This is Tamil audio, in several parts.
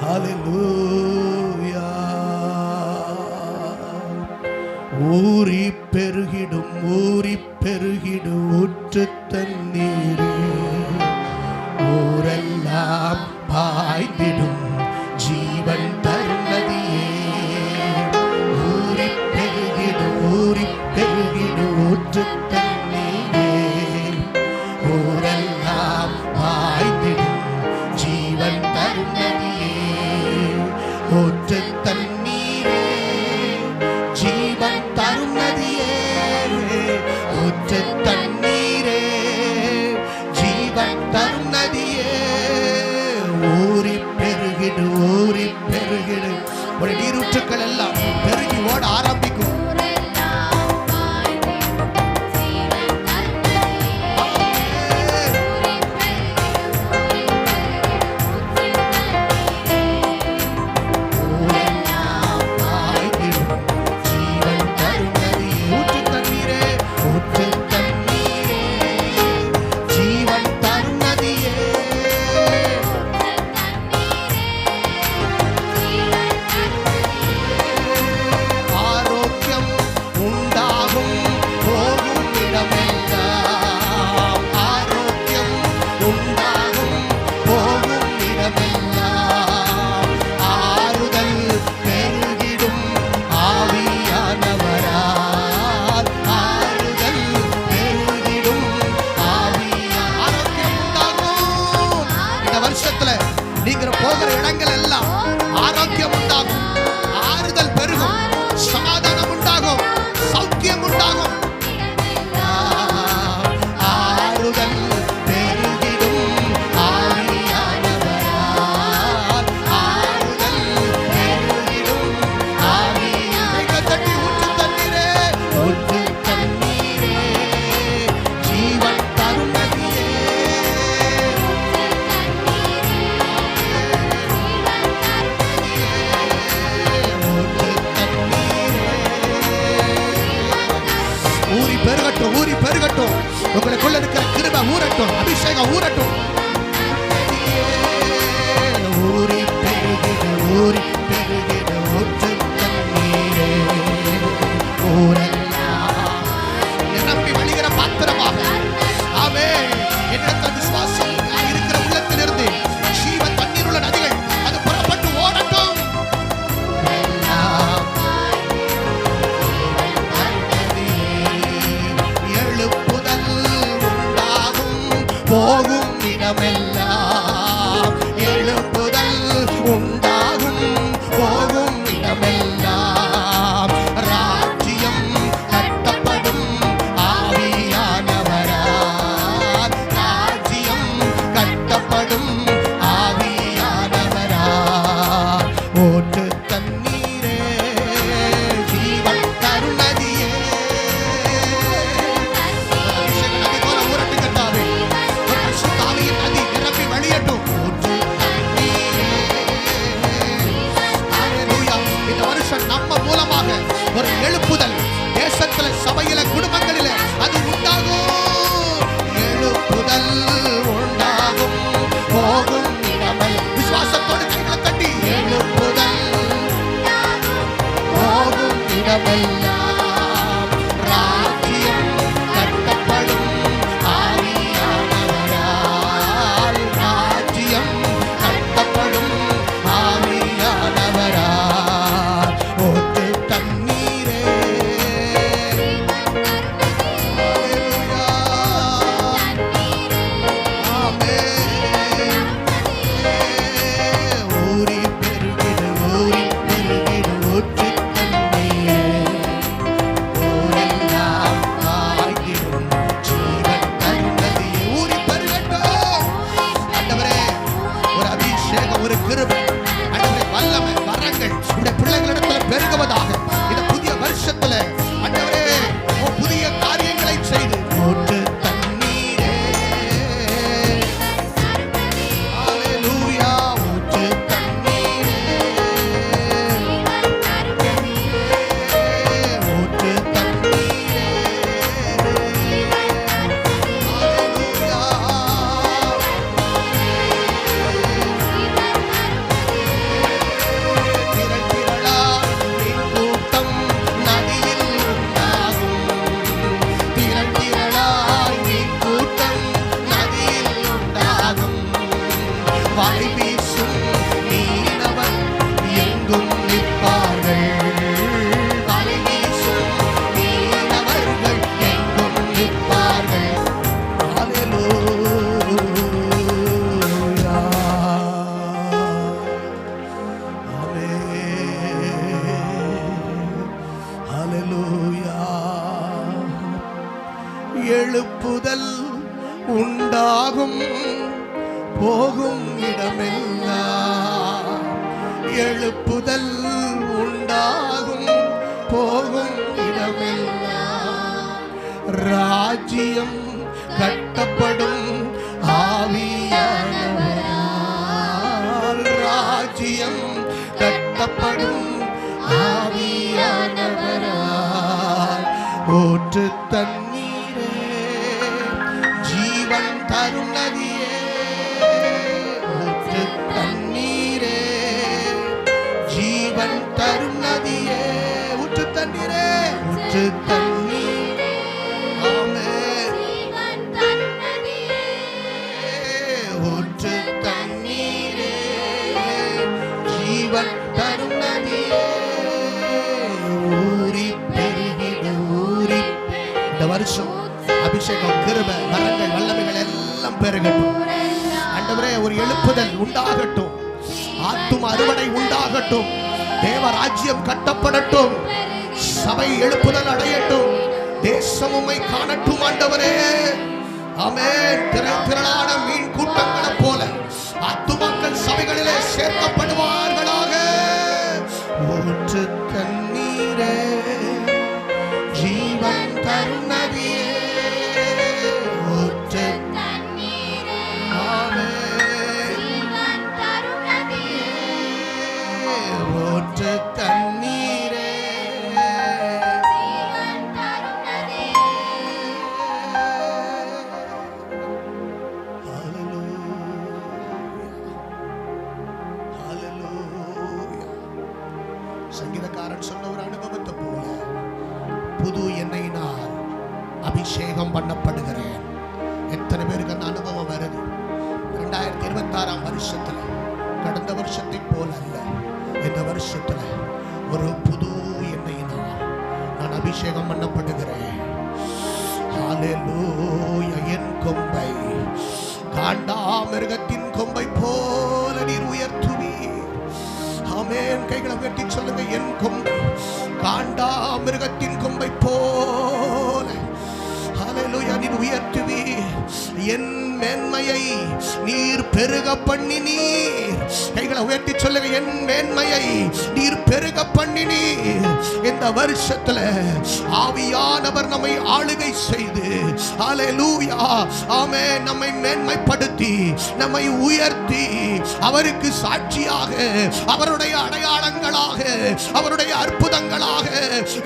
ஹல்லேலூயா. ஊறி பெருகிடும் ஊறி பெருகிடும் ஊற்று தண்ணீரே, ஊரெல்லாம் பாய்ந்திடும் ஜீவன் தரும் நதியே. ஊறி பெருகிடும் ஊறி பெருகிடும் ஊற்று தண்ணீரே, ஊரெல்லாம் பாய்ந்திடும் ஜீவன் தரும் நதியே. ஊற்று தண்ணீரே, ஜீவன் தரும் நதியே. ஊற்று தண்ணீரே, ஜீவன் தரும் நதியே. ஊறி பெருகிடு ஊறி பெருகிடு. ஒரு நீரூற்றுக்கள் எல்லாம் பெருகி ஓட ஆரம்பிக்கும். நீங்க போகிற இடங்கள் எல்லாம் ஆரோக்கியம் உண்டாகும், ஆறுதல் பெருகும், சமாதானம் உண்டாகும், சௌக்கியம் உண்டாகும். ஆறுதல் பெருகிடும் ஆவியானவரால், ஆறுதல் பெருகிடும் ஆவியானவரால். தட்டி ஊற்று தண்ணீரே, ஊற்று தண்ணீரே, ஜீவன் தரும் நதியே. ஊறி பெருகட்டும் ஊறி பெருகட்டும். உங்களுக்குள்ள இருக்கிற கிருபை ஊறட்டும், அபிஷேகம் ஊறட்டும். ஊறி பெருகிடு ஊறி பெருகிடு ஊற்று தண்ணீரே, ஊரெல்லாம் நிரம்பி வழிகிற பாத்திரமாக. ஆமென். என்னிடத்தில் விசுவாசம் இருக்கிற உள்ளத்திலிருந்து ஜீவ தண்ணீர் உள்ள நதிகள் அது புறப்பட்டு ஓடட்டும். போகும் இடமெல்லாம் எழுப்புதல் உண்டாகும், போகும் இடமெல்லாம் ராஜ்யம் கட்டப்படும் ஆவியானவரால், ராஜ்யம் கட்டப்படும் ஆவியானவரால். ஊற்று தண்ணீரே, ஜீவன் தரும் நதியே. நதி போல ஊரட்டு கட்டாவே, நதி நிரம்பி வழியட்டும். ஊற்று தண்ணீரே. ஹல்லேலூயா. இந்த வருஷம் நம்ம மூலமாக ஒரு எழுப்புதல் தேசத்துல, சபையில, குடும்பங்களில அது உண்டாகும். எழுப்புதல் உண்டாகும், போகும் இடமெல்லாம். விசுவாசத்தோடு கைகளை தட்டி எழுப்புதல் போகும் இடமெல்லாம் ராஜ்யம் கட்டப்படும் ஆவியானவரால், ராஜ்யம் கட்டப்படும் ஆவியானவரால். ஊற்று தண்ணீரே. ஹல்லேலூயா. ஆமென். ஊறி பெருகிடு ஊறி பெருகிடு ஊற்று தண்ணீரே, ஊரெல்லாம் பாய்ந்திடும் ஜீவன் தரும் நதியே. ஊறி பெருகட்டும். ஆண்டவரே, ஒரு அபிஷேகம், ஒரு கிருபை, ஆண்டவரே, வல்லமை, வரங்கள் இந்த பிள்ளைகளிடத்துல பெருகுவதாக. இந்த புதிய வருஷத்துல ஆண்டவரே புதிய காரியங்களை செய்து ஊற்று தண்ணீரே. ஹல்லேலூயா. ஊற்று தண்ணீரே, ஊற்று தண்ணீரே. ஹல்லேலூயா. எழுப்புதல் உண்டாகும் போகும் இடமெல்லாம் ராஜ்யம் கட்டப்படும் ஆவியானவரால் ராஜ்யம் கட்டப்படும் ஆவியானவரால் ஊற்று தண்ணீரே ஜீவன் தரும் நதியே ஊற்று தண்ணீரே ஜீவன் தரும் நதியே ஊற்று தண்ணீரே ஊற்று தண்ணீரே ஆமென் ஊற்று தண்ணீரே ஜீவன் தரும் நதியே ஊறி பெருகிடு ஊறி இந்த வருஷம் அபிஷேகம் கிருபை வரங்கள் வல்லமைகள் எல்லாம் பெருகட்டும் ஆண்டவரே. ஒரு எழுப்புதல் உண்டாகட்டும், ஆத்தும அறுவடை உண்டாகட்டும், தேவ ராஜ்யம் கட்டப்படட்டும், சபை எழுப்புதல் அடையட்டும், தேசம் உம்மை காணட்டும் ஆண்டவரே. ஆமென். திரளான மீன் கூட்டங்களைப் போல ஆத்துமாக்கள் சபைகளிலே சேர்க்கப்படுவார்களாக. ஊற்று தண்ணீரே ஜீவன் தரும் நதியே ஊற்று தண்ணீரே ஆமென் ஊற்று தண்ணீரே சங்கீதக்காரன் சொன்ன ஒரு அனுபவத்தை போல புது எண்ணெயினால் அபிஷேகம் பண்ணப்படுகிறேன். எத்தனை பேருக்கு அந்த அனுபவம் வருது? 2026 வருஷத்துல கடந்த வருஷத்தை போல அல்ல, இந்த வருஷத்துல ஒரு புது எண்ணெயினால் நான் அபிஷேகம் பண்ணப்படுகிறேன். ஹல்லேலூயா. என் கொம்பை காண்டாமிருகத்தின் கொம்பை போல நீர் உயர்த்துவீர். ஆமென். கைகளை வெட்டி சொல்லுங்க. என் கொம்பை காண்டாமிருகத்தின் கொம்பை போல ஹல்லேலூயா நீர் உயர்த்துவீர். என் மேன்மையை நீர் பெருக பண்ணினீர். கைகளை உயர்த்தி சொல்லுங்க. என் மேன்மையை நீர் பெருக பண்ணினீர். இந்த வருஷத்துல ஆவியானவர் நம்மை ஆளுகை செய்து ஹல்லேலூயா ஆமென் நம்மை மேன்மைப்படுத்தி நம்மை உயர்த்தி அவருக்கு சாட்சியாக அவருடைய அடையாளங்களாக அவருடைய அற்புதங்களாக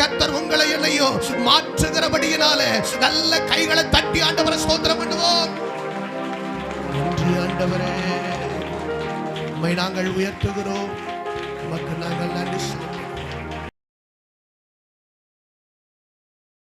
கர்த்தர் உங்களை என்னையோ மாற்றுகிறபடியினாலே நல்ல கைகளை தட்டி ஆண்டவரை ஸ்தோத்திரம் பண்ணுவோம். நன்றி ஆண்டவரே, உம்மை நாங்கள் உயர்த்துகிறோம். உமக்கு நாங்கள்